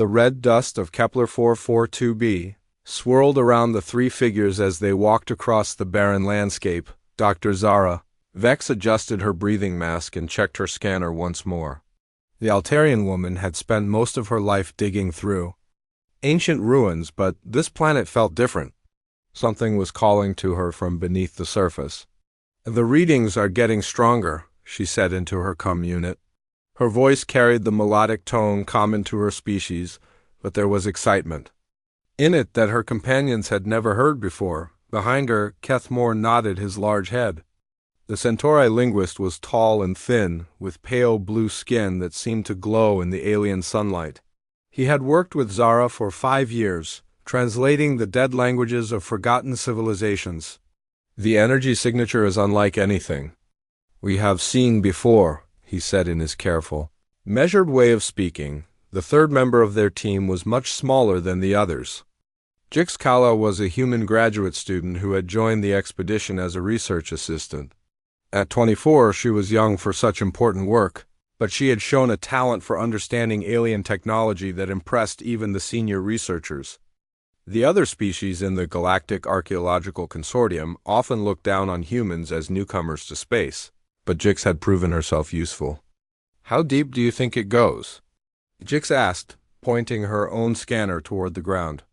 The red dust of Kepler 442b swirled around the three figures as they walked across the barren landscape. Dr. Zara Vex adjusted her breathing mask and checked her scanner once more. The Altarian woman had spent most of her life digging through ancient ruins, but this planet felt different. Something was calling to her from beneath the surface. "The readings are getting stronger," she said into her comm unit. Her voice carried the melodic tone common to her species, but there was excitement in it that her companions had never heard before. Behind her, Kethmore nodded his large head. The Centauri linguist was tall and thin, with pale blue skin that seemed to glow in the alien sunlight. He had worked with Zara for 5 years, translating the dead languages of forgotten civilizations. "The energy signature is unlike anything we have seen before," he said in his careful, measured way of speaking. The third member of their team was much smaller than the others. Jix Kala was a human graduate student who had joined the expedition as a research assistant. At 24, she was young for such important work, but she had shown a talent for understanding alien technology that impressed even the senior researchers. The other species in the Galactic Archaeological Consortium often looked down on humans as newcomers to space, but Jix had proven herself useful. "How deep do you think it goes?" Jix asked, pointing her own scanner toward the ground.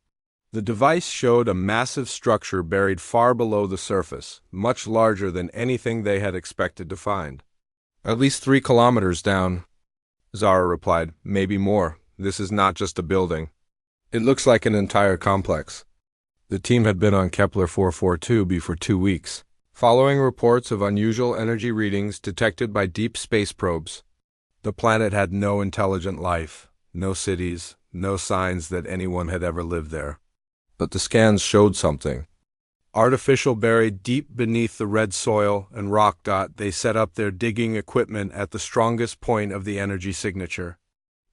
The device showed a massive structure buried far below the surface, much larger than anything they had expected to find. "At least 3 kilometers down," Zara replied. "Maybe more. This is not just a building. It looks like an entire complex." The team had been on Kepler 442b for 2 weeks, following reports of unusual energy readings detected by deep space probes. The planet had no intelligent life, no cities, no signs that anyone had ever lived there. But the scans showed something. Artificial buried deep beneath the red soil and rock dot, they set up their digging equipment at the strongest point of the energy signature.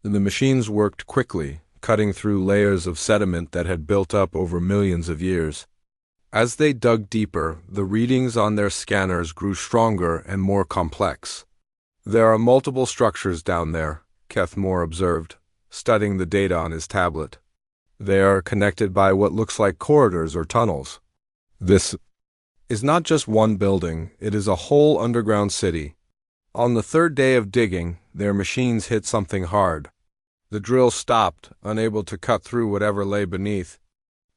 The machines worked quickly, cutting through layers of sediment that had built up over millions of years. As they dug deeper, the readings on their scanners grew stronger and more complex. "There are multiple structures down there," Kethmore observed, studying the data on his tablet. "They are connected by what looks like corridors or tunnels. This is not just one building, it is a whole underground city." On the third day of digging, their machines hit something hard. The drill stopped, unable to cut through whatever lay beneath.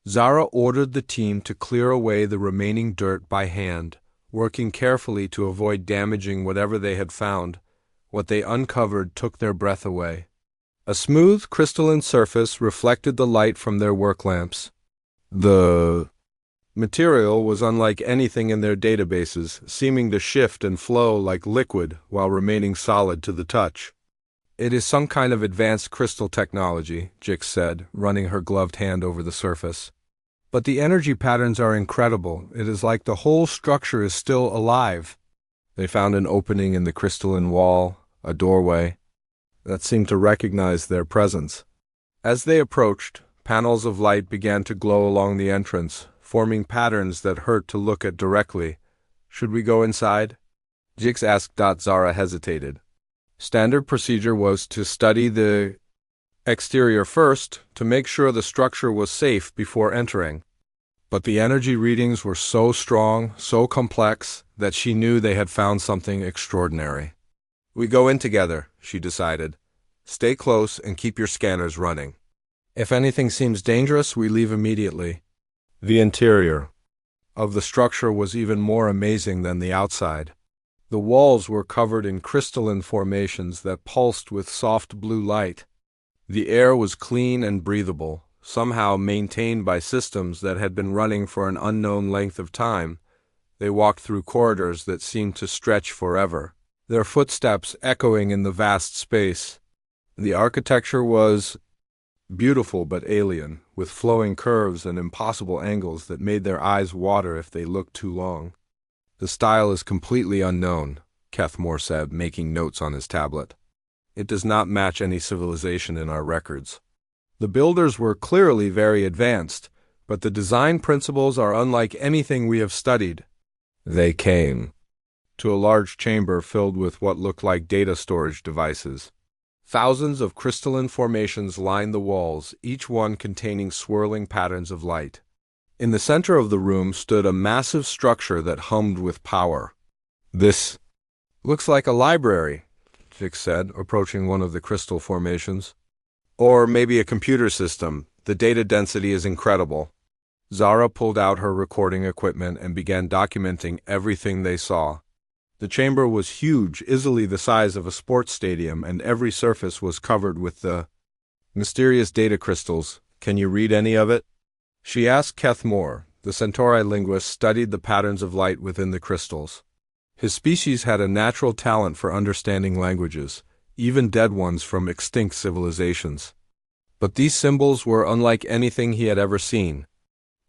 Zara ordered the team to clear away the remaining dirt by hand, working carefully to avoid damaging whatever they had found. What they uncovered took their breath away. A smooth, crystalline surface reflected the light from their work lamps. The material was unlike anything in their databases, seeming to shift and flow like liquid while remaining solid to the touch. "It is some kind of advanced crystal technology," Jix said, running her gloved hand over the surface. "But the energy patterns are incredible. It is like the whole structure is still alive." They found an opening in the crystalline wall, a doorway that seemed to recognize their presence. As they approached, panels of light began to glow along the entrance, forming patterns that hurt to look at directly. "Should we go inside?" Jix asked. Zara hesitated. Standard procedure was to study the exterior first, to make sure the structure was safe before entering. But the energy readings were so strong, so complex, that she knew they had found something extraordinary. "We go in together," she decided. "Stay close and keep your scanners running. If anything seems dangerous, we leave immediately." The interior of the structure was even more amazing than the outside. The walls were covered in crystalline formations that pulsed with soft blue light. The air was clean and breathable, somehow maintained by systems that had been running for an unknown length of time. They walked through corridors that seemed to stretch forever, their footsteps echoing in the vast space. The architecture was beautiful but alien, with flowing curves and impossible angles that made their eyes water if they looked too long. "The style is completely unknown," Kethmore said, making notes on his tablet. "It does not match any civilization in our records. The builders were clearly very advanced, but the design principles are unlike anything we have studied." They came to a large chamber filled with what looked like data storage devices. Thousands of crystalline formations lined the walls, each one containing swirling patterns of light. In the center of the room stood a massive structure that hummed with power. "This looks like a library," Vic said, approaching one of the crystal formations. "Or maybe a computer system. The data density is incredible." Zara pulled out her recording equipment and began documenting everything they saw. The chamber was huge, easily the size of a sports stadium, and every surface was covered with the mysterious data crystals. "Can you read any of it?" she asked Keth Moore. The Centauri linguist studied the patterns of light within the crystals. His species had a natural talent for understanding languages, even dead ones from extinct civilizations. But these symbols were unlike anything he had ever seen.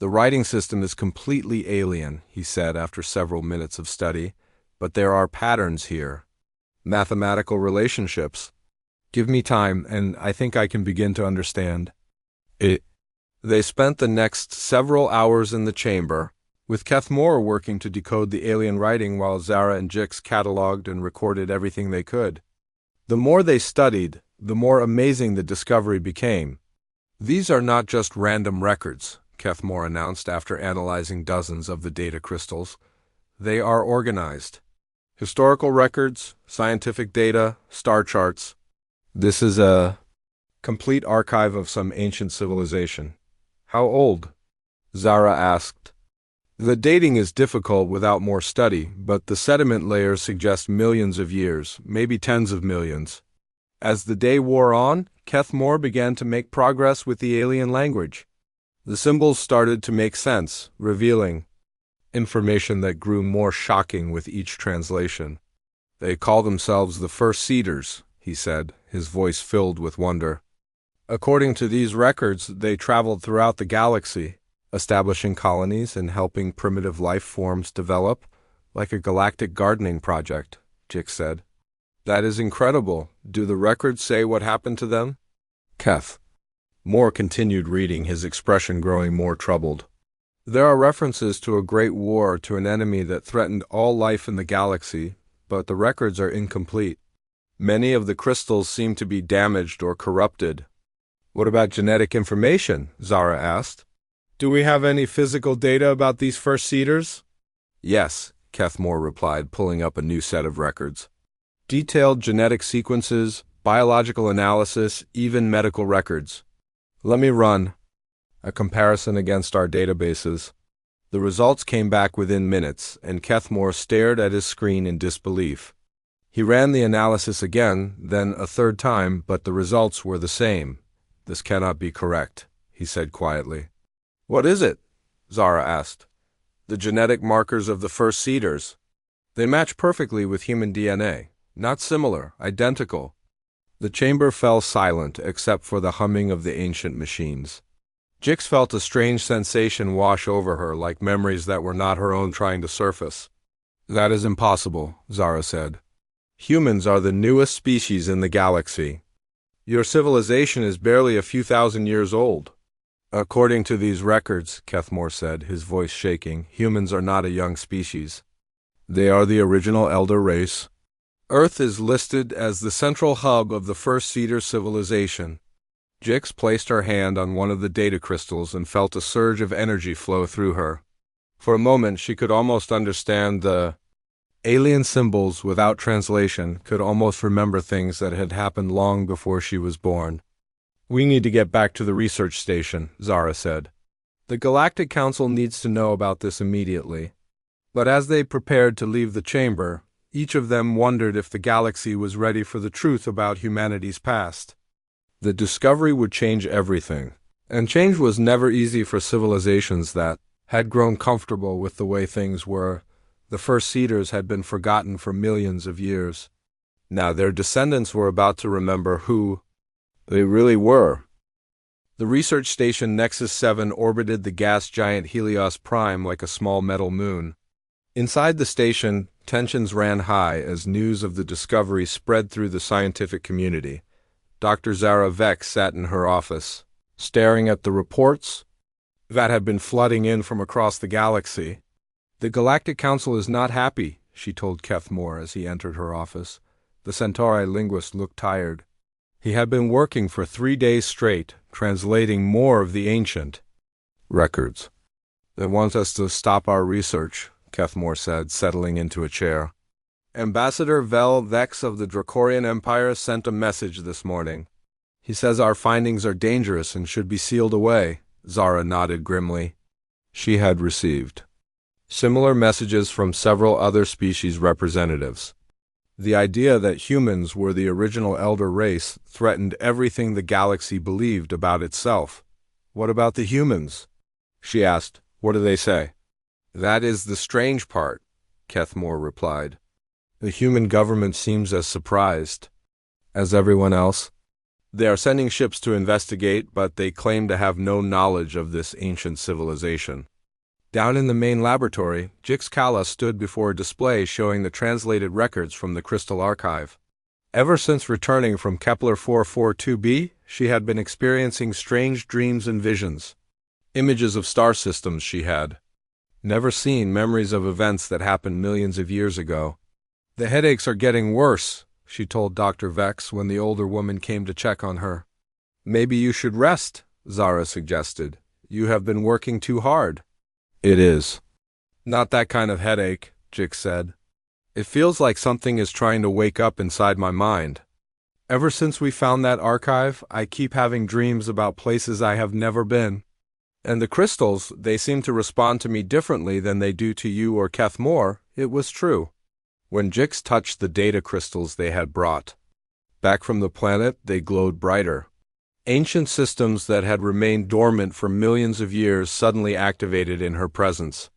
"The writing system is completely alien," he said after several minutes of study. "But there are patterns here. Mathematical relationships. Give me time, and I think I can begin to understand it." They spent the next several hours in the chamber, with Keth Moore working to decode the alien writing while Zara and Jix cataloged and recorded everything they could. The more they studied, the more amazing the discovery became. "These are not just random records," Keth Moore announced after analyzing dozens of the data crystals. "They are organized. Historical records, scientific data, star charts. This is a complete archive of some ancient civilization." "How old?" Zara asked. "The dating is difficult without more study, but the sediment layers suggest millions of years, maybe tens of millions." As the day wore on, Keth Moore began to make progress with the alien language. The symbols started to make sense, revealing information that grew more shocking with each translation. "They call themselves the First Seeders," he said, his voice filled with wonder. "According to these records, they traveled throughout the galaxy, establishing colonies and helping primitive life forms develop, like a galactic gardening project," Jix said. "That is incredible. Do the records say what happened to them?" Keth Moore continued reading, his expression growing more troubled. "There are references to a great war, to an enemy that threatened all life in the galaxy, but the records are incomplete. Many of the crystals seem to be damaged or corrupted." "What about genetic information?" Zara asked. "Do we have any physical data about these First Seeders?" "Yes," Keth Moore replied, pulling up a new set of records. "Detailed genetic sequences, biological analysis, even medical records. Let me run a comparison against our databases." The results came back within minutes, and Keth Moore stared at his screen in disbelief. He ran the analysis again, then a third time, but the results were the same. "This cannot be correct," he said quietly. "What is it?" Zara asked. "The genetic markers of the First Seeders. They match perfectly with human DNA. Not similar, identical." The chamber fell silent except for the humming of the ancient machines. Jix felt a strange sensation wash over her, like memories that were not her own trying to surface. "That is impossible," Zara said. "Humans are the newest species in the galaxy. Your civilization is barely a few thousand years old." "According to these records," Keth Moore said, his voice shaking, "humans are not a young species. They are the original elder race. Earth is listed as the central hub of the First Seeder civilization." Jix placed her hand on one of the data crystals and felt a surge of energy flow through her. For a moment, she could almost understand the alien symbols without translation, could almost remember things that had happened long before she was born. "We need to get back to the research station," Zara said. "The Galactic Council needs to know about this immediately." But as they prepared to leave the chamber, each of them wondered if the galaxy was ready for the truth about humanity's past. The discovery would change everything, and change was never easy for civilizations that had grown comfortable with the way things were. The First Seeders had been forgotten for millions of years. Now their descendants were about to remember who they really were. The research station Nexus 7 orbited the gas giant Helios Prime like a small metal moon. Inside the station, tensions ran high as news of the discovery spread through the scientific community. Dr. Zara Vex sat in her office, staring at the reports that had been flooding in from across the galaxy. "The Galactic Council is not happy," she told Keth Moore as he entered her office. The Centauri linguist looked tired. He had been working for 3 days straight, translating more of the ancient records. They want us to stop our research, Kethmore said, settling into a chair. Ambassador Vel Vex of the Dracorian Empire sent a message this morning. He says our findings are dangerous and should be sealed away. Zara nodded grimly. She had received similar messages from several other species representatives. The idea that humans were the original elder race threatened everything the galaxy believed about itself. What about the humans? She asked. What do they say? That is the strange part, Kethmore replied. The human government seems as surprised as everyone else. They are sending ships to investigate, but they claim to have no knowledge of this ancient civilization. Down in the main laboratory, Jix Kala stood before a display showing the translated records from the Crystal Archive. Ever since returning from Kepler 442b, she had been experiencing strange dreams and visions. Images of star systems she had never seen, memories of events that happened millions of years ago. The headaches are getting worse, she told Dr. Vex when the older woman came to check on her. Maybe you should rest, Zara suggested. You have been working too hard. It is not that kind of headache, Jix said. It feels like something is trying to wake up inside my mind. Ever since we found that archive, I keep having dreams about places I have never been. And the crystals, they seem to respond to me differently than they do to you or Kethmore. It was true. When Jix touched the data crystals they had brought back from the planet, they glowed brighter. Ancient systems that had remained dormant for millions of years suddenly activated in her presence.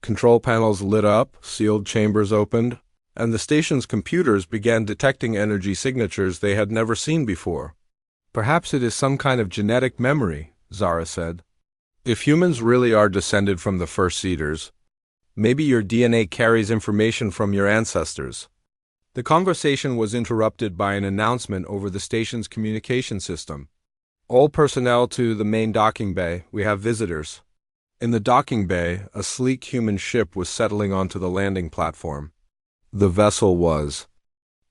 Control panels lit up, sealed chambers opened, and the station's computers began detecting energy signatures they had never seen before. Perhaps it is some kind of genetic memory, Zara said. If humans really are descended from the first seeders, maybe your DNA carries information from your ancestors. The conversation was interrupted by an announcement over the station's communication system. All personnel to the main docking bay. We have visitors. In the docking bay, a sleek human ship was settling onto the landing platform. The vessel was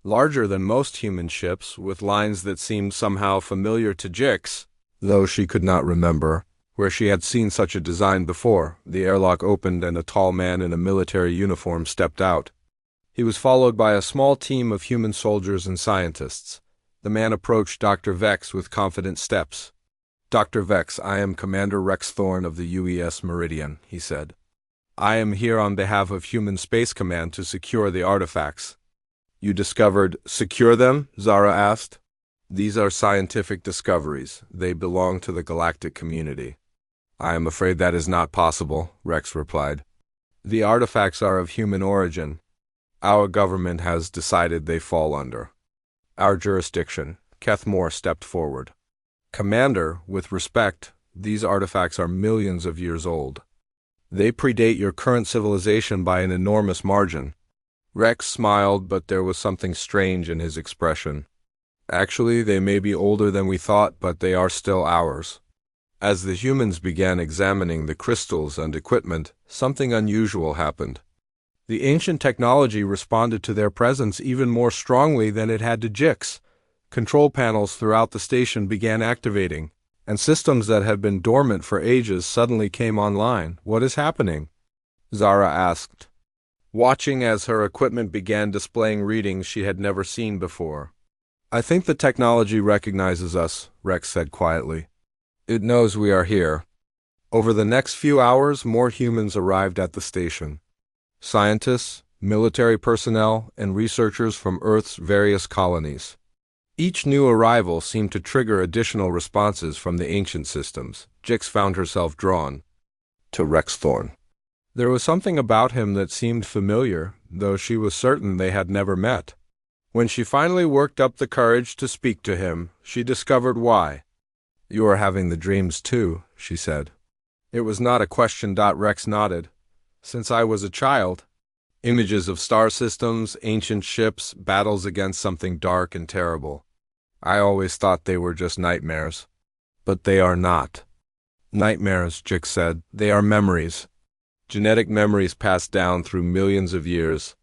larger than most human ships, with lines that seemed somehow familiar to Jix, though she could not remember where she had seen such a design before. The airlock opened and a tall man in a military uniform stepped out. He was followed by a small team of human soldiers and scientists. The man approached Dr. Vex with confident steps. Dr. Vex, I am Commander Rex Thorne of the UES Meridian, he said. I am here on behalf of Human Space Command to secure the artifacts. You discovered, secure them? Zara asked. These are scientific discoveries. They belong to the galactic community. I am afraid that is not possible, Rex replied. The artifacts are of human origin. Our government has decided they fall under our jurisdiction. Kethmore stepped forward. Commander, with respect, these artifacts are millions of years old. They predate your current civilization by an enormous margin. Rex smiled, but there was something strange in his expression. Actually, they may be older than we thought, but they are still ours. As the humans began examining the crystals and equipment, something unusual happened. The ancient technology responded to their presence even more strongly than it had to Jix. Control panels throughout the station began activating, and systems that had been dormant for ages suddenly came online. What is happening? Zara asked, watching as her equipment began displaying readings she had never seen before. I think the technology recognizes us, Rex said quietly. It knows we are here. Over the next few hours, more humans arrived at the station. Scientists, military personnel, and researchers from Earth's various colonies. Each new arrival seemed to trigger additional responses from the ancient systems. Jix found herself drawn to Rex Thorne. There was something about him that seemed familiar, though she was certain they had never met. When she finally worked up the courage to speak to him, she discovered why. You are having the dreams too, she said. It was not a question. Rex nodded. Since I was a child. Images of star systems, ancient ships, battles against something dark and terrible. I always thought they were just nightmares. But they are not. Nightmares, Jix said. They are memories. Genetic memories passed down through millions of years.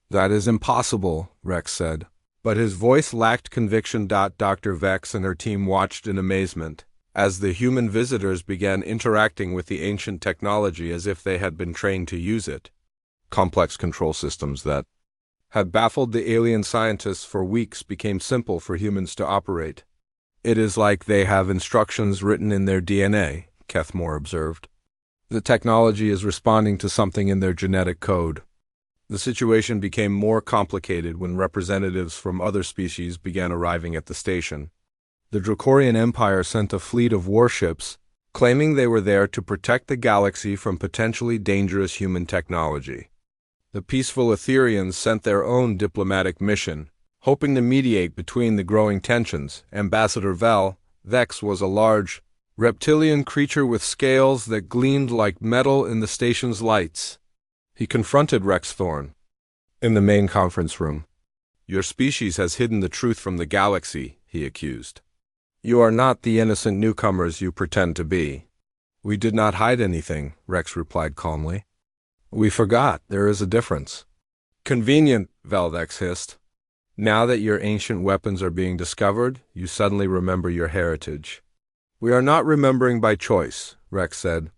That is impossible, Rex said. But his voice lacked conviction. Dr. Vex and her team watched in amazement as the human visitors began interacting with the ancient technology as if they had been trained to use it. Complex control systems that had baffled the alien scientists for weeks became simple for humans to operate. It is like they have instructions written in their DNA, Kethmore observed. The technology is responding to something in their genetic code. The situation became more complicated when representatives from other species began arriving at the station. The Dracorian Empire sent a fleet of warships, claiming they were there to protect the galaxy from potentially dangerous human technology. The peaceful Etherians sent their own diplomatic mission, hoping to mediate between the growing tensions. Ambassador Vex was a large, reptilian creature with scales that gleamed like metal in the station's lights. He confronted Rex Thorne in the main conference room. "Your species has hidden the truth from the galaxy," he accused. "You are not the innocent newcomers you pretend to be." "We did not hide anything," Rex replied calmly. "We forgot. There is a difference." "Convenient," Vex hissed. "Now that your ancient weapons are being discovered, you suddenly remember your heritage." "We are not remembering by choice," Rex said.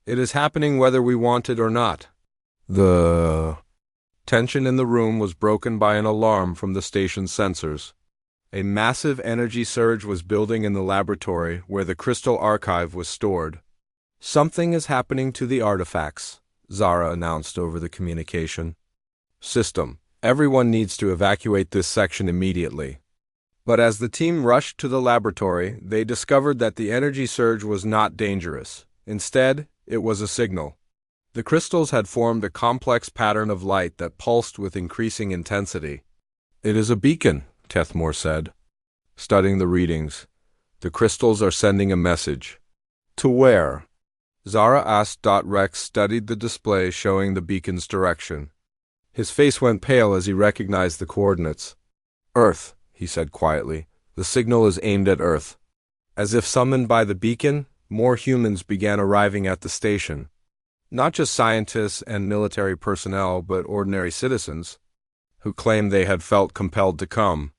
"It is happening whether we want it or not." The tension in the room was broken by an alarm from the station's sensors. A massive energy surge was building in the laboratory where the crystal archive was stored. "Something is happening to the artifacts," Zara announced over the communication system. "Everyone needs to evacuate this section immediately." But as the team rushed to the laboratory, they discovered that the energy surge was not dangerous. Instead, it was a signal. The crystals had formed a complex pattern of light that pulsed with increasing intensity. "It is a beacon," Kethmore said, studying the readings. "The crystals are sending a message." "To where?" Zara asked. Rex studied the display showing the beacon's direction. His face went pale as he recognized the coordinates. "Earth," he said quietly. "The signal is aimed at Earth." As if summoned by the beacon, more humans began arriving at the station. Not just scientists and military personnel, but ordinary citizens, who claimed they had felt compelled to come.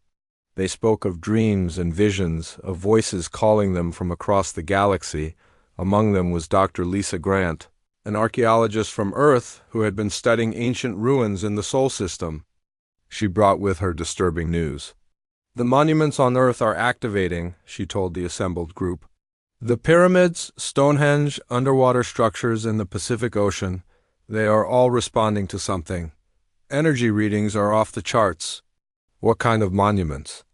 They spoke of dreams and visions, of voices calling them from across the galaxy. Among them was Dr. Lisa Grant, an archaeologist from Earth who had been studying ancient ruins in the Sol system. She brought with her disturbing news. "The monuments on Earth are activating," she told the assembled group. "The pyramids, Stonehenge, underwater structures in the Pacific Ocean, they are all responding to something. Energy readings are off the charts." "What kind of monuments?"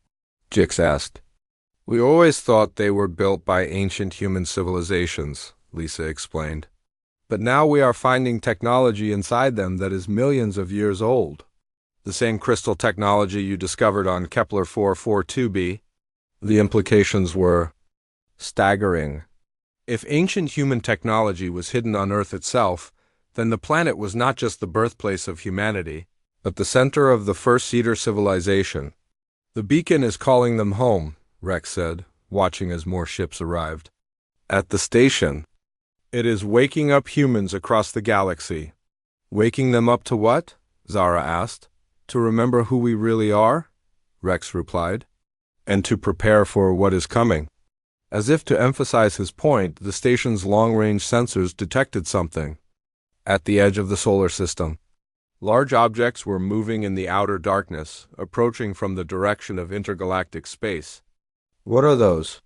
Jix asked. "We always thought they were built by ancient human civilizations," Lisa explained. "But now we are finding technology inside them that is millions of years old. The same crystal technology you discovered on Kepler 442b. The implications were staggering. If ancient human technology was hidden on Earth itself, then the planet was not just the birthplace of humanity, but the center of the first Cedar civilization. "The beacon is calling them home," Rex said, watching as more ships arrived. "At the station. It is waking up humans across the galaxy." "Waking them up to what?" Zara asked. "To remember who we really are," Rex replied, "and to prepare for what is coming." As if to emphasize his point, the station's long-range sensors detected something. At the edge of the solar system, large objects were moving in the outer darkness, approaching from the direction of intergalactic space. "What are those?"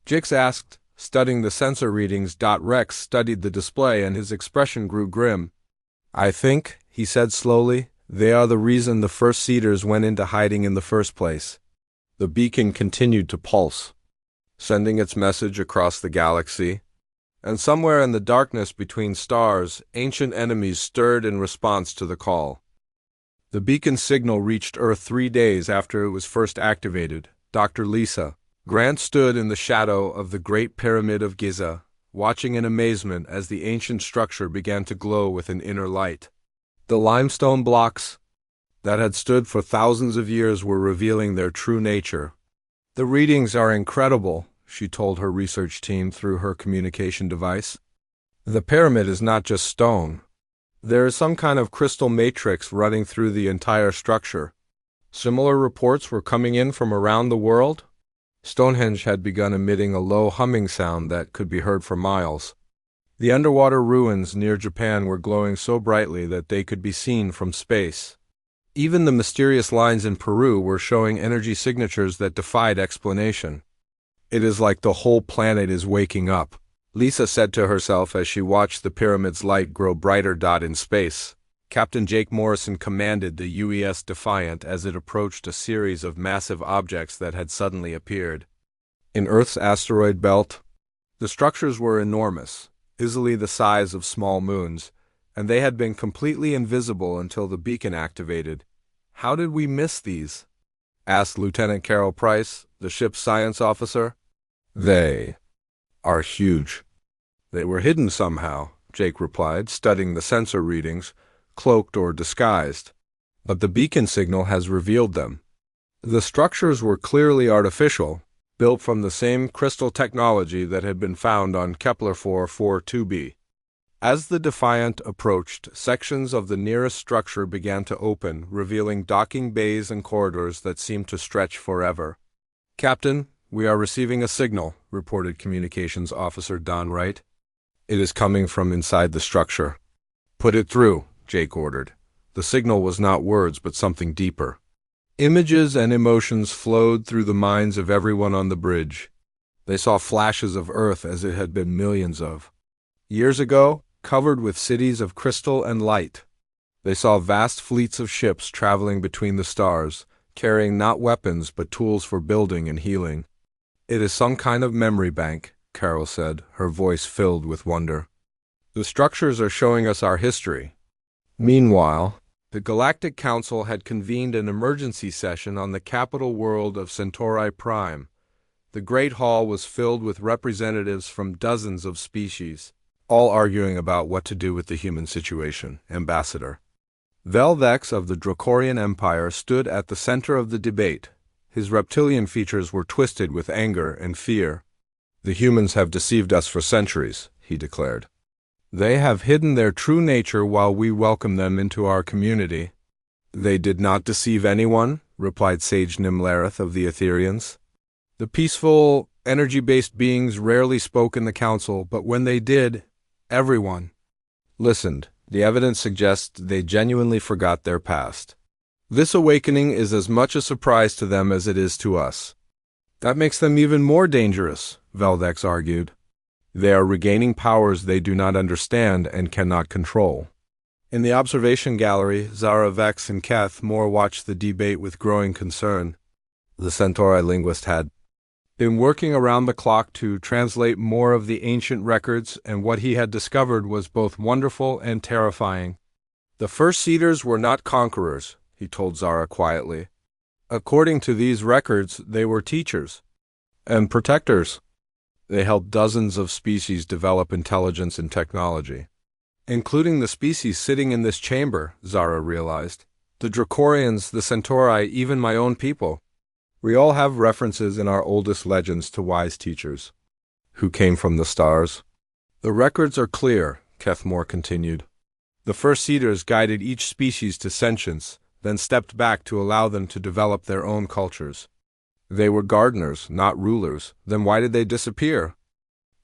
Jix asked, studying the sensor readings. Rex studied the display and his expression grew grim. "I think," he said slowly, "they are the reason the first Cedars went into hiding in the first place." The beacon continued to pulse, sending its message across the galaxy. And somewhere in the darkness between stars, ancient enemies stirred in response to the call. The beacon signal reached Earth 3 days after it was first activated. Dr. Lisa Grant stood in the shadow of the Great Pyramid of Giza, watching in amazement as the ancient structure began to glow with an inner light. The limestone blocks that had stood for thousands of years were revealing their true nature. "The readings are incredible," she told her research team through her communication device. "The pyramid is not just stone. There is some kind of crystal matrix running through the entire structure. Similar reports were coming in from around the world. Stonehenge had begun emitting a low humming sound that could be heard for miles. The underwater ruins near Japan were glowing so brightly that they could be seen from space. Even the mysterious lines in Peru were showing energy signatures that defied explanation. It is like the whole planet is waking up, Lisa said to herself as she watched the pyramid's light grow brighter. In space, Captain Jake Morrison commanded the UES Defiant as it approached a series of massive objects that had suddenly appeared. In Earth's asteroid belt, the structures were enormous, easily the size of small moons, and they had been completely invisible until the beacon activated. "How did we miss these?" asked Lieutenant Carol Price, the ship's science officer. "They are huge. They were hidden somehow," Jake replied, studying the sensor readings, cloaked or disguised. "But the beacon signal has revealed them." The structures were clearly artificial, built from the same crystal technology that had been found on Kepler 442b. As the Defiant approached, sections of the nearest structure began to open, revealing docking bays and corridors that seemed to stretch forever. "Captain, we are receiving a signal," reported Communications Officer Don Wright. "It is coming from inside the structure." "Put it through," Jake ordered. The signal was not words but something deeper. Images and emotions flowed through the minds of everyone on the bridge. They saw flashes of Earth as it had been millions of years ago, covered with cities of crystal and light. They saw vast fleets of ships traveling between the stars, carrying not weapons but tools for building and healing. "It is some kind of memory bank," Carol said, her voice filled with wonder. "The structures are showing us our history." Meanwhile, the Galactic Council had convened an emergency session on the capital world of Centauri Prime. The Great Hall was filled with representatives from dozens of species, all arguing about what to do with the human situation. Ambassador Velvex of the Dracorian Empire stood at the center of the debate. His reptilian features were twisted with anger and fear. "The humans have deceived us for centuries," he declared. "They have hidden their true nature while we welcome them into our community." "They did not deceive anyone," replied Sage Nimlareth of the Etherians. "The peaceful, energy-based beings rarely spoke in the council, but when they did, everyone listened. The evidence suggests they genuinely forgot their past. This awakening is as much a surprise to them as it is to us." "That makes them even more dangerous," Velvex argued. "They are regaining powers they do not understand and cannot control." In the observation gallery, Zara, Vex, and Keth Moore watched the debate with growing concern. The Centauri linguist had been working around the clock to translate more of the ancient records, and what he had discovered was both wonderful and terrifying. "The first seeders were not conquerors," he told Zara quietly. "According to these records, they were teachers and protectors. They helped dozens of species develop intelligence and technology, including the species sitting in this chamber," Zara realized. "The Dracorians, the Centauri, even my own people. We all have references in our oldest legends to wise teachers who came from the stars." "The records are clear," Keth Moore continued. "The first seeders guided each species to sentience, then stepped back to allow them to develop their own cultures. They were gardeners, not rulers. Then why did they disappear?"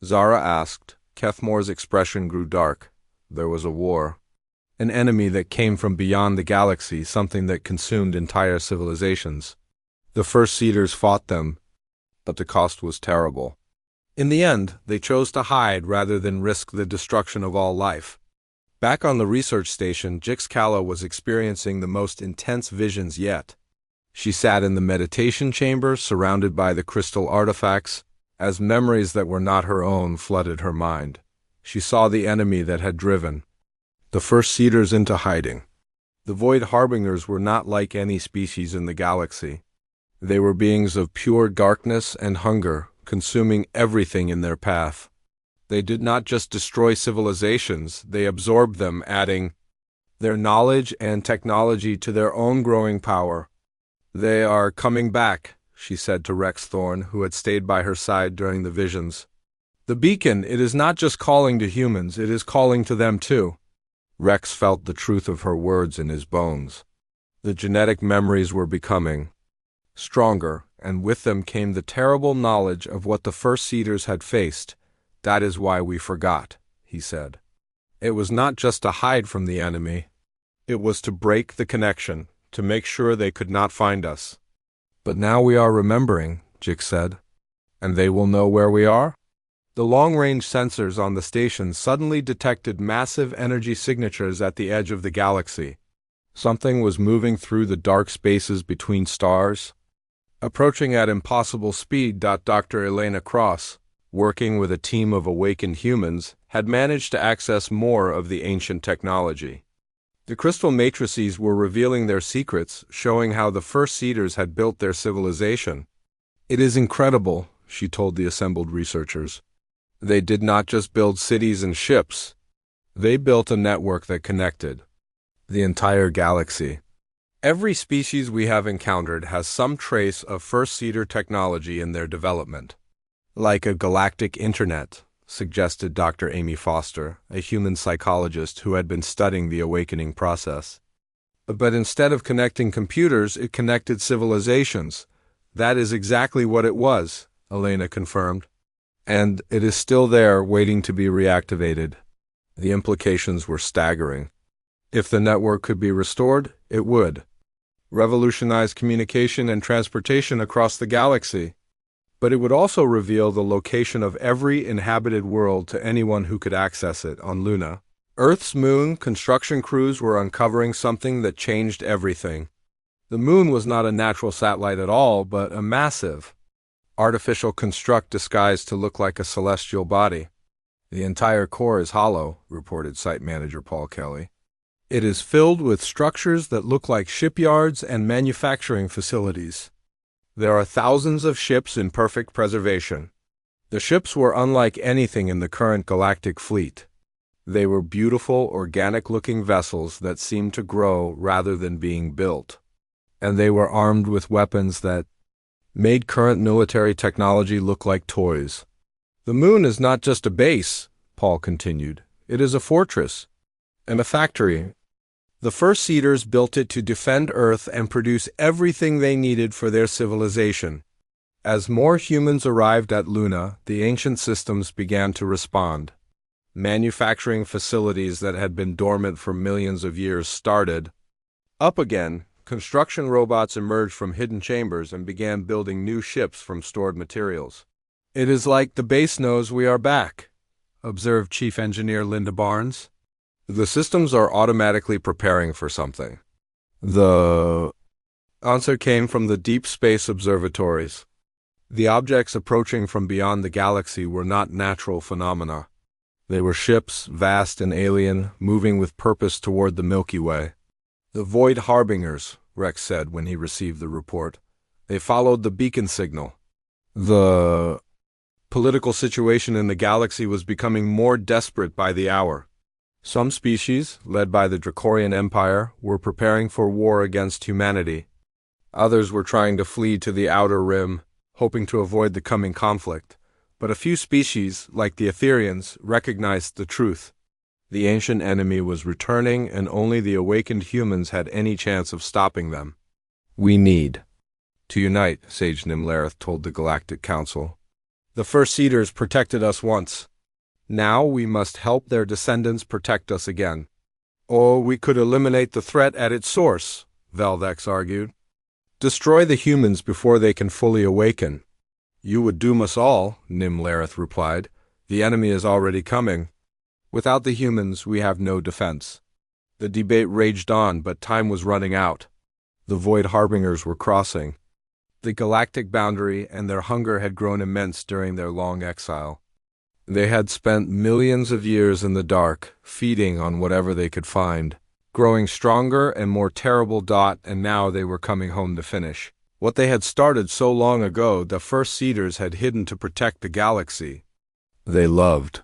Zara asked. Keth Moore's expression grew dark. "There was a war. An enemy that came from beyond the galaxy, something that consumed entire civilizations. The first seeders fought them, but the cost was terrible. In the end, they chose to hide rather than risk the destruction of all life." Back on the research station, Jix Kala was experiencing the most intense visions yet. She sat in the meditation chamber, surrounded by the crystal artifacts, as memories that were not her own flooded her mind. She saw the enemy that had driven the first seeders into hiding. The Void Harbingers were not like any species in the galaxy. They were beings of pure darkness and hunger, consuming everything in their path. They did not just destroy civilizations, they absorbed them, adding their knowledge and technology to their own growing power. "They are coming back," she said to Rex Thorne, who had stayed by her side during the visions. "The beacon, it is not just calling to humans, it is calling to them too." Rex felt the truth of her words in his bones. The genetic memories were becoming stronger, and with them came the terrible knowledge of what the first seeders had faced. That is why we forgot, he said. It was not just to hide from the enemy. It was to break the connection, to make sure they could not find us. But now we are remembering, Jick said. And they will know where we are? The long-range sensors on the station suddenly detected massive energy signatures at the edge of the galaxy. Something was moving through the dark spaces between stars. Approaching at impossible speed. Dr. Elena Cross, working with a team of awakened humans, had managed to access more of the ancient technology. The crystal matrices were revealing their secrets, showing how the first seeders had built their civilization. It is incredible, she told the assembled researchers. They did not just build cities and ships. They built a network that connected the entire galaxy. Every species we have encountered has some trace of first seeder technology in their development. Like a galactic internet, suggested Dr. Amy Foster, a human psychologist who had been studying the awakening process. But instead of connecting computers, it connected civilizations. That is exactly what it was, Elena confirmed. And it is still there, waiting to be reactivated. The implications were staggering. If the network could be restored, it would revolutionize communication and transportation across the galaxy. But it would also reveal the location of every inhabited world to anyone who could access it on Luna. Earth's moon construction crews were uncovering something that changed everything. The moon was not a natural satellite at all, but a massive, artificial construct disguised to look like a celestial body. The entire core is hollow, reported site manager Paul Kelly. It is filled with structures that look like shipyards and manufacturing facilities. There are thousands of ships in perfect preservation. The ships were unlike anything in the current galactic fleet. They were beautiful, organic-looking vessels that seemed to grow rather than being built. And they were armed with weapons that made current military technology look like toys. The moon is not just a base, Paul continued. It is a fortress and a factory. The first seeders built it to defend Earth and produce everything they needed for their civilization. As more humans arrived at Luna, the ancient systems began to respond. Manufacturing facilities that had been dormant for millions of years started up again. Construction robots emerged from hidden chambers and began building new ships from stored materials. It is like the base knows we are back, observed Chief Engineer Linda Barnes. The systems are automatically preparing for something. The answer came from the deep space observatories. The objects approaching from beyond the galaxy were not natural phenomena. They were ships, vast and alien, moving with purpose toward the Milky Way. The Void Harbingers, Rex said when he received the report. They followed the beacon signal. The political situation in the galaxy was becoming more desperate by the hour. Some species, led by the Dracorian Empire, were preparing for war against humanity. Others were trying to flee to the outer rim, hoping to avoid the coming conflict. But a few species, like the Etherians, recognized the truth. The ancient enemy was returning, and only the awakened humans had any chance of stopping them. We need to unite, Sage Nimlareth told the Galactic Council. The first seeders protected us once. Now we must help their descendants protect us again. Or we could eliminate the threat at its source, Valvex argued. Destroy the humans before they can fully awaken. You would doom us all, Nimlareth replied. The enemy is already coming. Without the humans, we have no defense. The debate raged on, but time was running out. The Void Harbingers were crossing the galactic boundary, and their hunger had grown immense during their long exile. They had spent millions of years in the dark, feeding on whatever they could find, growing stronger and more terrible, and now they were coming home to finish what they had started so long ago. The first seeders had hidden to protect the galaxy they loved.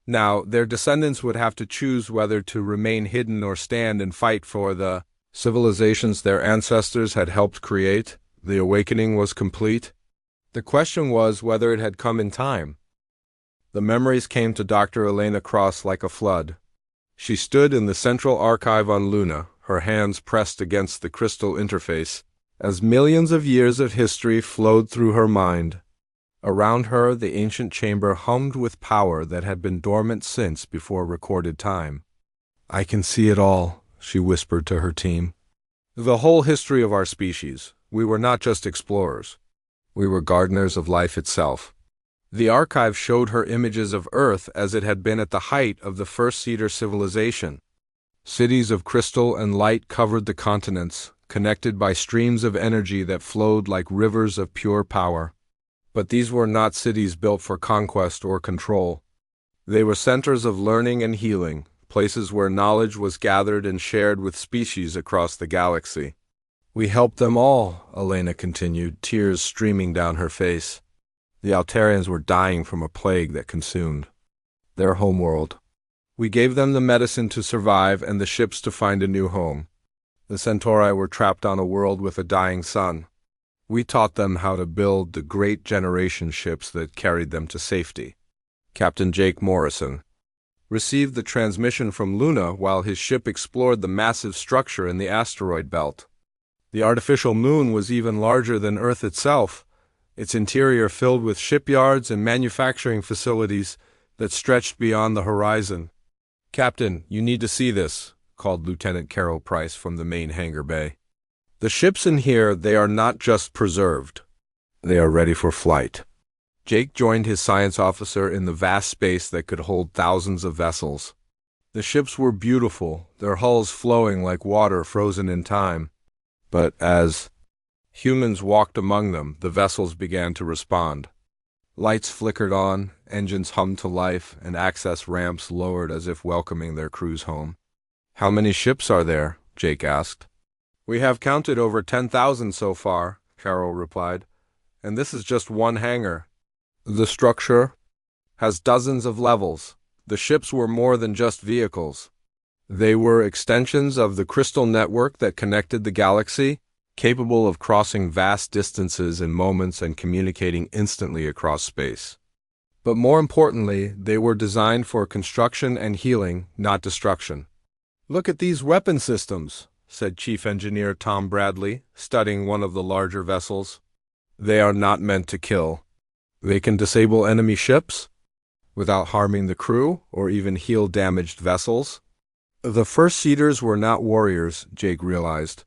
Now, their descendants would have to choose whether to remain hidden or stand and fight for the civilizations their ancestors had helped create. The awakening was complete. The question was whether it had come in time. The memories came to Dr. Elena Cross like a flood. She stood in the central archive on Luna, her hands pressed against the crystal interface, as millions of years of history flowed through her mind. Around her, the ancient chamber hummed with power that had been dormant since before recorded time. "I can see it all," she whispered to her team. "The whole history of our species. We were not just explorers. We were gardeners of life itself." The archive showed her images of Earth as it had been at the height of the first Cedar civilization. Cities of crystal and light covered the continents, connected by streams of energy that flowed like rivers of pure power. But these were not cities built for conquest or control. They were centers of learning and healing, places where knowledge was gathered and shared with species across the galaxy. "We helped them all," Elena continued, tears streaming down her face. The Altarians were dying from a plague that consumed their homeworld. "We gave them the medicine to survive and the ships to find a new home. The Centauri were trapped on a world with a dying sun. We taught them how to build the great generation ships that carried them to safety." Captain Jake Morrison received the transmission from Luna while his ship explored the massive structure in the asteroid belt. The artificial moon was even larger than Earth itself, its interior filled with shipyards and manufacturing facilities that stretched beyond the horizon. "Captain, you need to see this," called Lieutenant Carol Price from the main hangar bay. "The ships in here, they are not just preserved. They are ready for flight." Jake joined his science officer in the vast space that could hold thousands of vessels. The ships were beautiful, their hulls flowing like water frozen in time. But as humans walked among them, the vessels began to respond. Lights flickered on, engines hummed to life, and access ramps lowered as if welcoming their crews home. "How many ships are there?" Jake asked. "We have counted over 10,000 so far," Carol replied, "and this is just one hangar. The structure has dozens of levels. The ships were more than just vehicles. They were extensions of the crystal network that connected the galaxy, capable of crossing vast distances in moments and communicating instantly across space. But more importantly, they were designed for construction and healing, not destruction." "Look at these weapon systems," said Chief Engineer Tom Bradley, studying one of the larger vessels. "They are not meant to kill. They can disable enemy ships without harming the crew or even heal damaged vessels." The first Cedars were not warriors, Jake realized.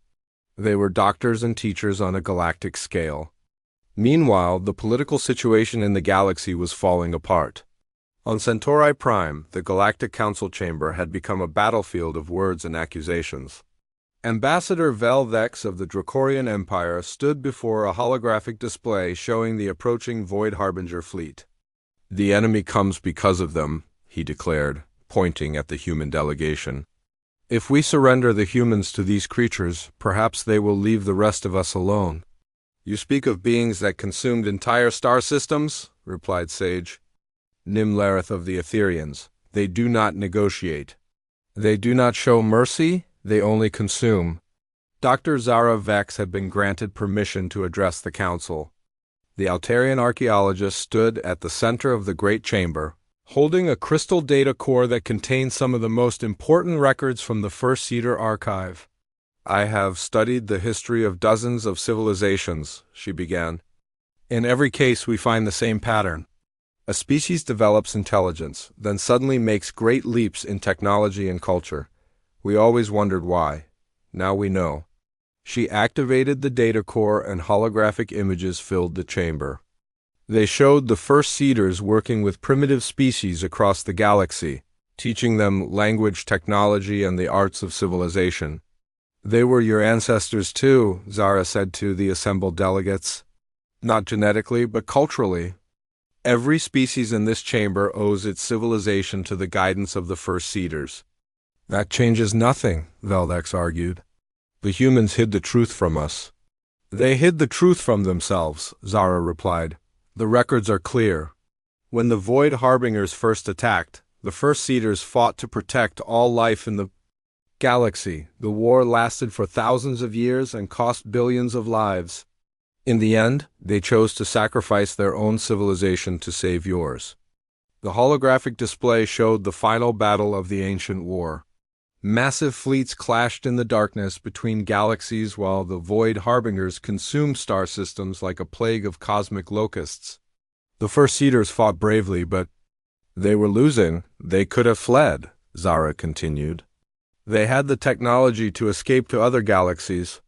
They were doctors and teachers on a galactic scale. Meanwhile, the political situation in the galaxy was falling apart. On Centauri Prime, the Galactic Council chamber had become a battlefield of words and accusations. Ambassador Vel Vex of the Dracorian Empire stood before a holographic display showing the approaching Void Harbinger fleet. "The enemy comes because of them," he declared, pointing at the human delegation. "If we surrender the humans to these creatures, perhaps they will leave the rest of us alone." "You speak of beings that consumed entire star systems?" replied Sage Nimlareth of the Etherians. "They do not negotiate. They do not show mercy, they only consume." Dr. Zara Vex had been granted permission to address the council. The Altarian archaeologist stood at the center of the great chamber, holding a crystal data core that contained some of the most important records from the First Cedar archive. "I have studied the history of dozens of civilizations," she began. "In every case we find the same pattern. A species develops intelligence, then suddenly makes great leaps in technology and culture. We always wondered why. Now we know." She activated the data core and holographic images filled the chamber. They showed the first Cedars working with primitive species across the galaxy, teaching them language, technology, and the arts of civilization. "They were your ancestors too," Zara said to the assembled delegates. "Not genetically, but culturally. Every species in this chamber owes its civilization to the guidance of the first Cedars." "That changes nothing," Veldex argued. "The humans hid the truth from us." "They hid the truth from themselves," Zara replied. "The records are clear. When the Void Harbingers first attacked, the first Cedars fought to protect all life in the galaxy. The war lasted for thousands of years and cost billions of lives. In the end, they chose to sacrifice their own civilization to save yours." The holographic display showed the final battle of the ancient war. Massive fleets clashed in the darkness between galaxies while the Void Harbingers consumed star systems like a plague of cosmic locusts. The First Seeders fought bravely, but they were losing. They could have fled, Zara continued. They had the technology to escape to other galaxies,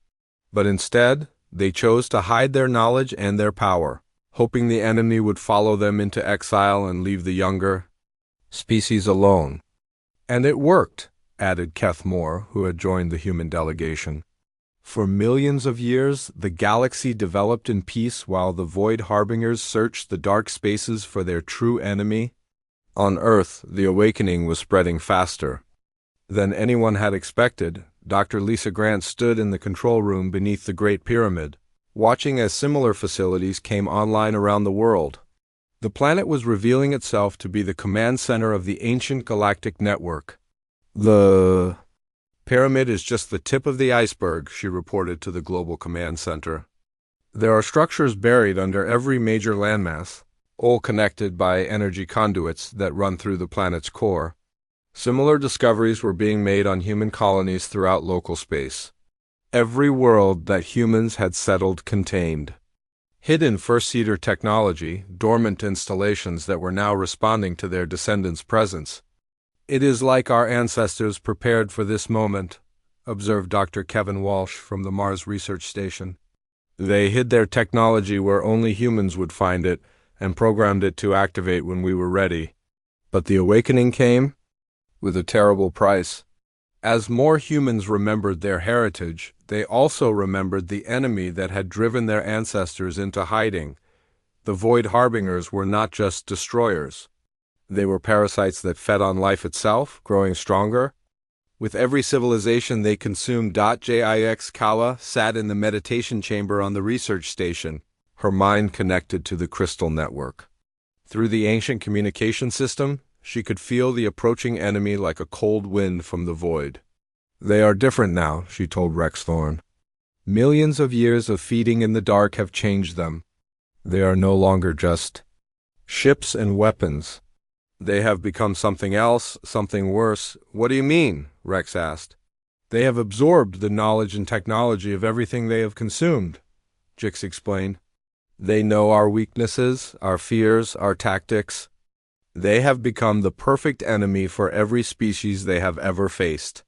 but instead, they chose to hide their knowledge and their power, hoping the enemy would follow them into exile and leave the younger species alone. And it worked, added Keth Moore, who had joined the human delegation. For millions of years, the galaxy developed in peace while the Void Harbingers searched the dark spaces for their true enemy. On Earth, the awakening was spreading faster than anyone had expected. Dr. Lisa Grant stood in the control room beneath the Great Pyramid, watching as similar facilities came online around the world. The planet was revealing itself to be the command center of the ancient galactic network. The pyramid is just the tip of the iceberg, she reported to the Global Command Center. There are structures buried under every major landmass, all connected by energy conduits that run through the planet's core. Similar discoveries were being made on human colonies throughout local space. Every world that humans had settled contained hidden first-seeder technology, dormant installations that were now responding to their descendants' presence. It is like our ancestors prepared for this moment, observed Dr. Kevin Walsh from the Mars Research Station. They hid their technology where only humans would find it and programmed it to activate when we were ready. But the awakening came with a terrible price. As more humans remembered their heritage, they also remembered the enemy that had driven their ancestors into hiding. The Void Harbingers were not just destroyers. They were parasites that fed on life itself, growing stronger. With every civilization they consumed. Jix Kala sat in the meditation chamber on the research station, her mind connected to the crystal network. Through the ancient communication system, she could feel the approaching enemy like a cold wind from the void. They are different now, she told Rex Thorne. Millions of years of feeding in the dark have changed them. They are no longer just ships and weapons. They have become something else, something worse. What do you mean? Rex asked. They have absorbed the knowledge and technology of everything they have consumed, Jix explained. They know our weaknesses, our fears, our tactics. They have become the perfect enemy for every species they have ever faced.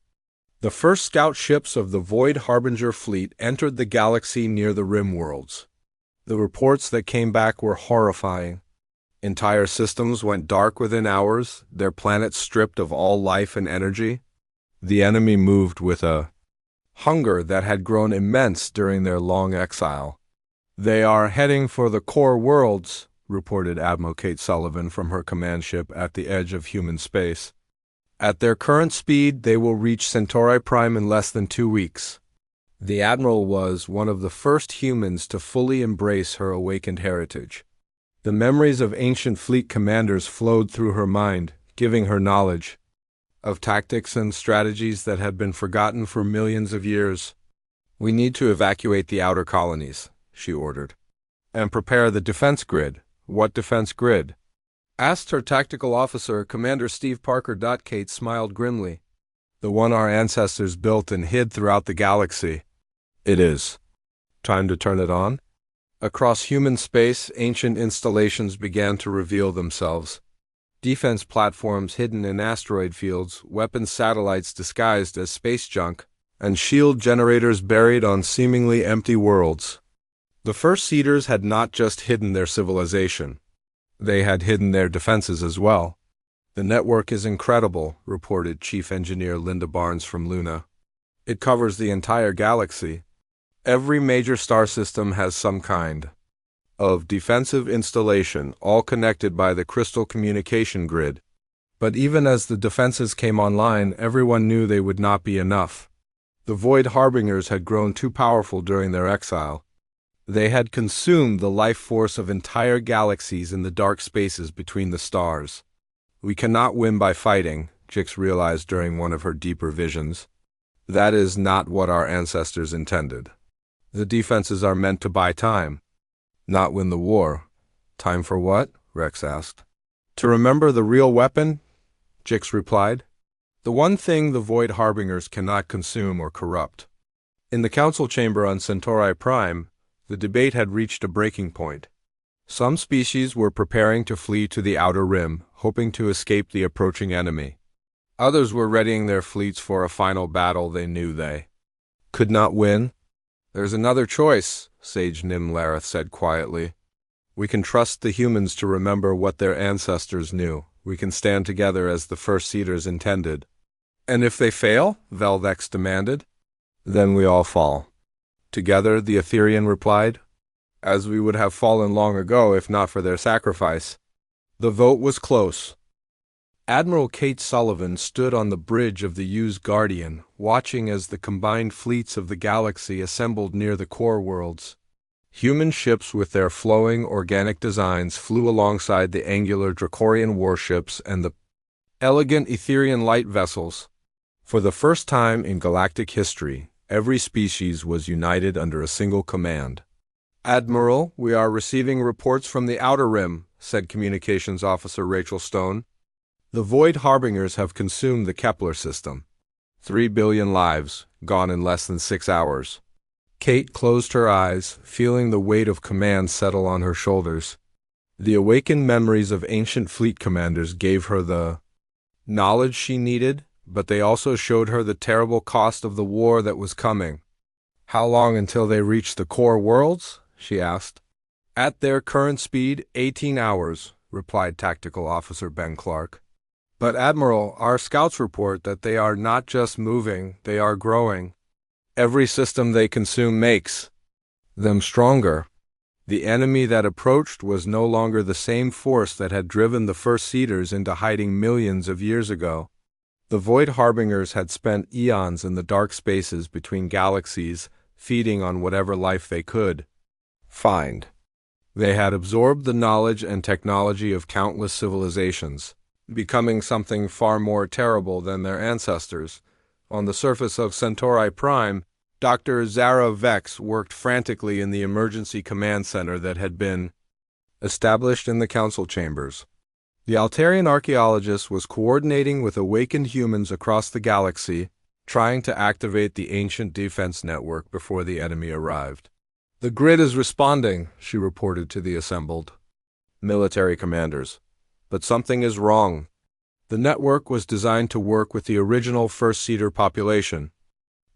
The first scout ships of the Void Harbinger fleet entered the galaxy near the rim worlds. The reports that came back were horrifying. Entire systems went dark within hours, their planets stripped of all life and energy. The enemy moved with a hunger that had grown immense during their long exile. They are heading for the core worlds, reported Admiral Kate Sullivan from her command ship at the edge of human space. At their current speed, they will reach Centauri Prime in less than 2 weeks. The Admiral was one of the first humans to fully embrace her awakened heritage. The memories of ancient fleet commanders flowed through her mind, giving her knowledge of tactics and strategies that had been forgotten for millions of years. We need to evacuate the outer colonies, she ordered, and prepare the defense grid. What defense grid? Asked her tactical officer, Commander Steve Parker. Kate smiled grimly. The one our ancestors built and hid throughout the galaxy. It is. Time to turn it on? Across human space, ancient installations began to reveal themselves. Defense platforms hidden in asteroid fields, weapons satellites disguised as space junk, and shield generators buried on seemingly empty worlds. The First Seeders had not just hidden their civilization. They had hidden their defenses as well. The network is incredible, reported Chief Engineer Linda Barnes from Luna. It covers the entire galaxy. Every major star system has some kind of defensive installation, all connected by the crystal communication grid. But even as the defenses came online, everyone knew they would not be enough. The Void Harbingers had grown too powerful during their exile. They had consumed the life force of entire galaxies in the dark spaces between the stars. We cannot win by fighting, Jix realized during one of her deeper visions. That is not what our ancestors intended. The defenses are meant to buy time, not win the war. Time for what? Rex asked. To remember the real weapon, Jix replied. The one thing the Void Harbingers cannot consume or corrupt. In the council chamber on Centauri Prime, the debate had reached a breaking point. Some species were preparing to flee to the outer rim, hoping to escape the approaching enemy. Others were readying their fleets for a final battle they knew they could not win. "There's another choice," Sage Nimlareth said quietly. "We can trust the humans to remember what their ancestors knew. We can stand together as the First Seeders intended." "And if they fail?" Velvex demanded. "Then we all fall." "Together," the Etherean replied, "as we would have fallen long ago if not for their sacrifice." The vote was close. Admiral Kate Sullivan stood on the bridge of the U's Guardian, watching as the combined fleets of the galaxy assembled near the core worlds. Human ships with their flowing, organic designs flew alongside the angular Dracorian warships and the elegant Etherian light vessels. For the first time in galactic history, every species was united under a single command. "Admiral, we are receiving reports from the Outer Rim," said Communications Officer Rachel Stone. "The Void Harbingers have consumed the Kepler system. 3 billion lives, gone in less than 6 hours. Kate closed her eyes, feeling the weight of command settle on her shoulders. The awakened memories of ancient fleet commanders gave her the knowledge she needed, but they also showed her the terrible cost of the war that was coming. "How long until they reach the core worlds?" she asked. "At their current speed, 18 hours, replied Tactical Officer Ben Clark. "But Admiral, our scouts report that they are not just moving, they are growing. Every system they consume makes them stronger." The enemy that approached was no longer the same force that had driven the First Seeders into hiding millions of years ago. The Void Harbingers had spent eons in the dark spaces between galaxies, feeding on whatever life they could find. They had absorbed the knowledge and technology of countless civilizations, becoming something far more terrible than their ancestors. On the surface of Centauri Prime, Dr. Zara Vex worked frantically in the emergency command center that had been established in the council chambers. The Altarian archaeologist was coordinating with awakened humans across the galaxy, trying to activate the ancient defense network before the enemy arrived. "The grid is responding," she reported to the assembled military commanders. "But something is wrong. The network was designed to work with the original First Seeder population.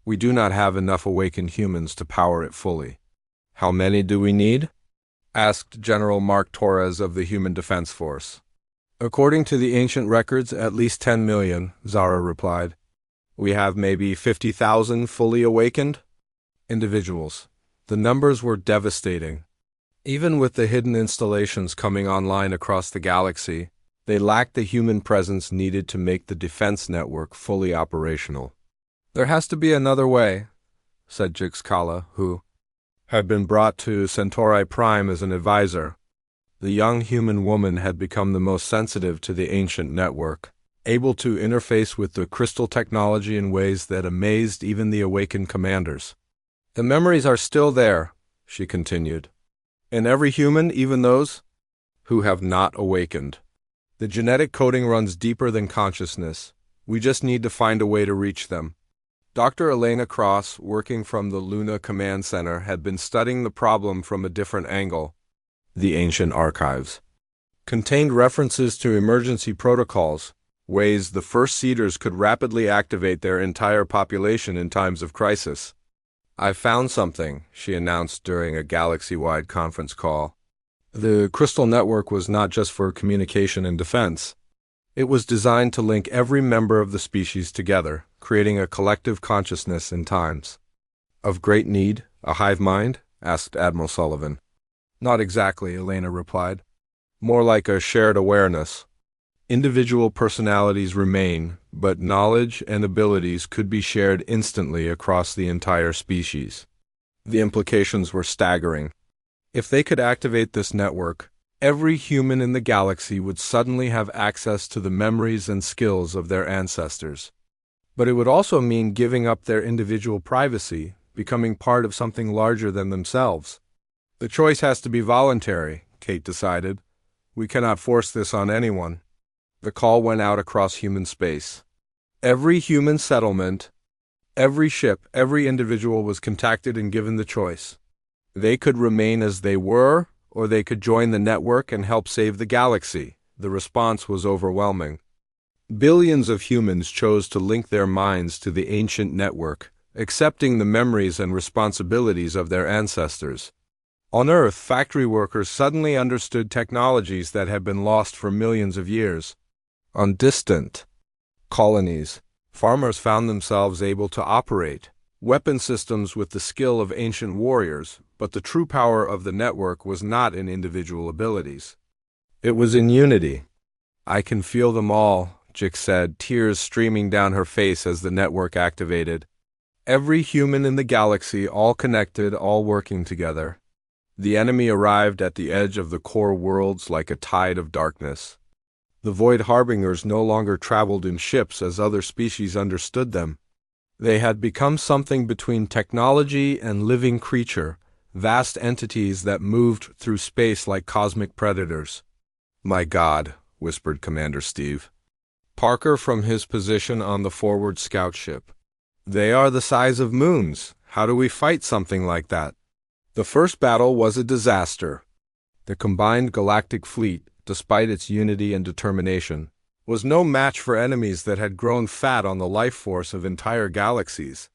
We do not have enough awakened humans to power it fully." "How many do we need?" asked General Mark Torres of the Human Defense Force. "According to the ancient records, at least 10 million, Zara replied. "We have maybe 50,000 fully awakened individuals." The numbers were devastating. Even with the hidden installations coming online across the galaxy, they lacked the human presence needed to make the defense network fully operational. "There has to be another way," said Jixkala, who had been brought to Centauri Prime as an advisor. The young human woman had become the most sensitive to the ancient network, able to interface with the crystal technology in ways that amazed even the awakened commanders. "The memories are still there," she continued. "In every human, even those who have not awakened. The genetic coding runs deeper than consciousness. We just need to find a way to reach them." Dr. Elena Cross, working from the Luna Command Center, had been studying the problem from a different angle. The ancient archives contained references to emergency protocols, ways the First Seeders could rapidly activate their entire population in times of crisis. "I found something," she announced during a galaxy-wide conference call. The Crystal Network was not just for communication and defense. It was designed to link every member of the species together, creating a collective consciousness in times of great need. "A hive mind?" asked Admiral Sullivan. "Not exactly," Elena replied. "More like a shared awareness. Individual personalities remain, but knowledge and abilities could be shared instantly across the entire species." The implications were staggering. If they could activate this network, every human in the galaxy would suddenly have access to the memories and skills of their ancestors. But it would also mean giving up their individual privacy, becoming part of something larger than themselves. "The choice has to be voluntary," Kate decided. "We cannot force this on anyone." The call went out across human space. Every human settlement, every ship, every individual was contacted and given the choice. They could remain as they were, or they could join the network and help save the galaxy. The response was overwhelming. Billions of humans chose to link their minds to the ancient network, accepting the memories and responsibilities of their ancestors. On Earth, factory workers suddenly understood technologies that had been lost for millions of years. On distant colonies, farmers found themselves able to operate weapon systems with the skill of ancient warriors, but the true power of the network was not in individual abilities. It was in unity. "I can feel them all," Jix said, tears streaming down her face as the network activated. Every human in the galaxy, all connected, all working together. The enemy arrived at the edge of the core worlds like a tide of darkness. The Void Harbingers no longer traveled in ships as other species understood them. They had become something between technology and living creature, vast entities that moved through space like cosmic predators. "My God," whispered Commander Steve Parker from his position on the forward scout ship. "They are the size of moons. How do we fight something like that?" The first battle was a disaster. The combined galactic fleet, despite its unity and determination, was no match for enemies that had grown fat on the life force of entire galaxies.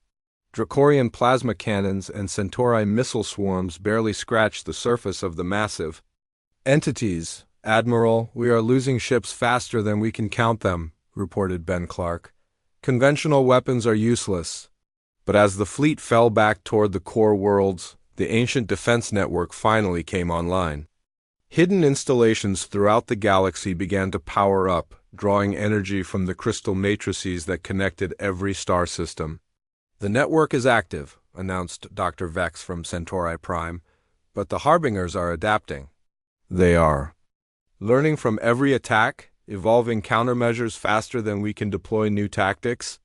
Dracorian plasma cannons and Centauri missile swarms barely scratched the surface of the massive entities. "Admiral, we are losing ships faster than we can count them," reported Ben Clark. "Conventional weapons are useless." But as the fleet fell back toward the core worlds, the ancient defense network finally came online. Hidden installations throughout the galaxy began to power up, drawing energy from the crystal matrices that connected every star system. "The network is active," announced Dr. Vex from Centauri Prime, "but the Harbingers are adapting." "They are. Learning from every attack, evolving countermeasures faster than we can deploy new tactics."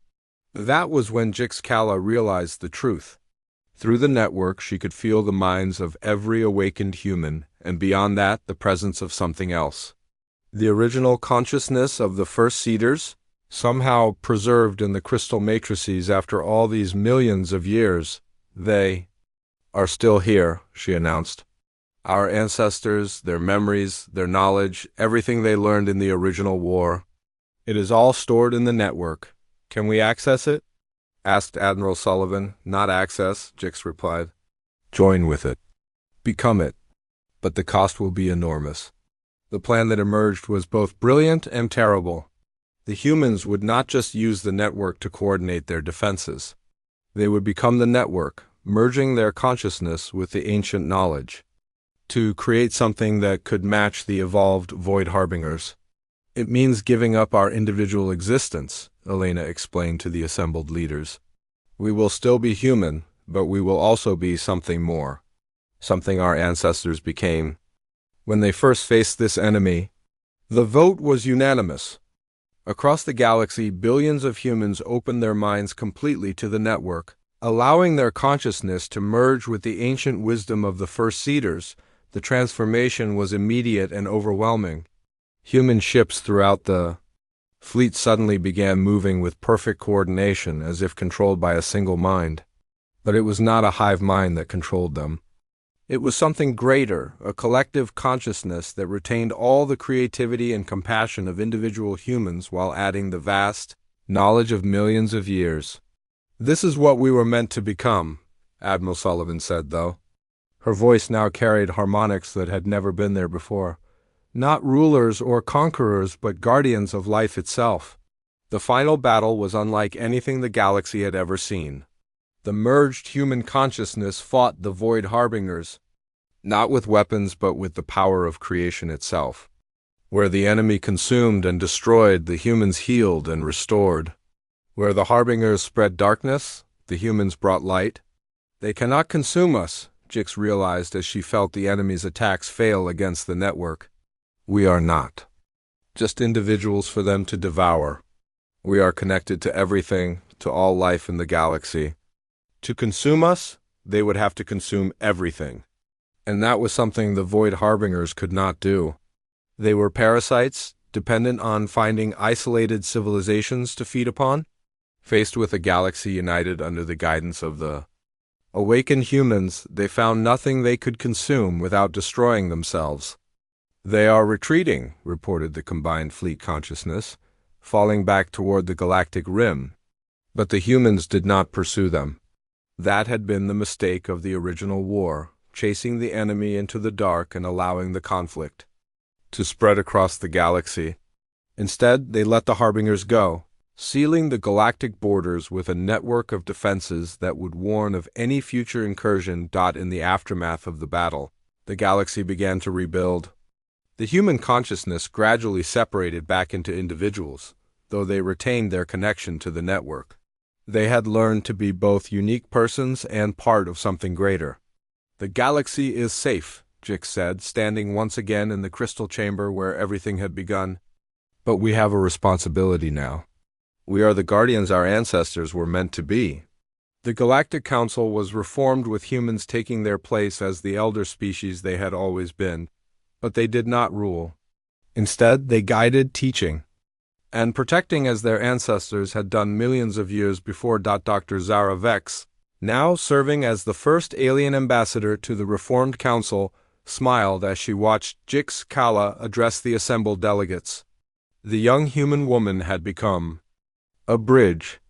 That was when Jix Kala realized the truth. Through the network, she could feel the minds of every awakened human, and beyond that, the presence of something else. The original consciousness of the first seeders, somehow preserved in the crystal matrices after all these millions of years. "They are still here," she announced. "Our ancestors, their memories, their knowledge, everything they learned in the original war. It is all stored in the network. Can we access it?" asked Admiral Sullivan. "Not access," Jix replied. "Join with it. Become it. But the cost will be enormous." The plan that emerged was both brilliant and terrible. The humans would not just use the network to coordinate their defenses. They would become the network, merging their consciousness with the ancient knowledge, to create something that could match the evolved Void Harbingers. "It means giving up our individual existence," Elena explained to the assembled leaders. "We will still be human, but we will also be something more. Something our ancestors became." When they first faced this enemy, the vote was unanimous. Across the galaxy, billions of humans opened their minds completely to the network, allowing their consciousness to merge with the ancient wisdom of the first seeders. The transformation was immediate and overwhelming. Human ships throughout the fleet suddenly began moving with perfect coordination, as if controlled by a single mind. But it was not a hive mind that controlled them. It was something greater, a collective consciousness that retained all the creativity and compassion of individual humans while adding the vast knowledge of millions of years. "This is what we were meant to become," Admiral Sullivan said, though. Her voice now carried harmonics that had never been there before. "Not rulers or conquerors, but guardians of life itself." The final battle was unlike anything the galaxy had ever seen. The merged human consciousness fought the Void Harbingers, not with weapons but with the power of creation itself. Where the enemy consumed and destroyed, the humans healed and restored. Where the Harbingers spread darkness, the humans brought light. "They cannot consume us," Jix realized as she felt the enemy's attacks fail against the network. "We are not just individuals for them to devour. We are connected to everything, to all life in the galaxy. To consume us, they would have to consume everything. And that was something the Void Harbingers could not do. They were parasites, dependent on finding isolated civilizations to feed upon. Faced with a galaxy united under the guidance of the awakened humans, they found nothing they could consume without destroying themselves. "They are retreating," reported the combined fleet consciousness, falling back toward the galactic rim. But the humans did not pursue them. That had been the mistake of the original war, chasing the enemy into the dark and allowing the conflict to spread across the galaxy. Instead, they let the Harbingers go, sealing the galactic borders with a network of defenses that would warn of any future incursion. In the aftermath of the battle, the galaxy began to rebuild. The human consciousness gradually separated back into individuals, though they retained their connection to the network. They had learned to be both unique persons and part of something greater. "The galaxy is safe," Jix said, standing once again in the crystal chamber where everything had begun. "But we have a responsibility now. We are the guardians our ancestors were meant to be." The Galactic Council was reformed with humans taking their place as the elder species they had always been, but they did not rule. Instead, they guided, teaching, and protecting as their ancestors had done millions of years before. Dr. Zara Vex, now serving as the first alien ambassador to the Reformed Council, smiled as she watched Jix Kala address the assembled delegates. The young human woman had become a bridge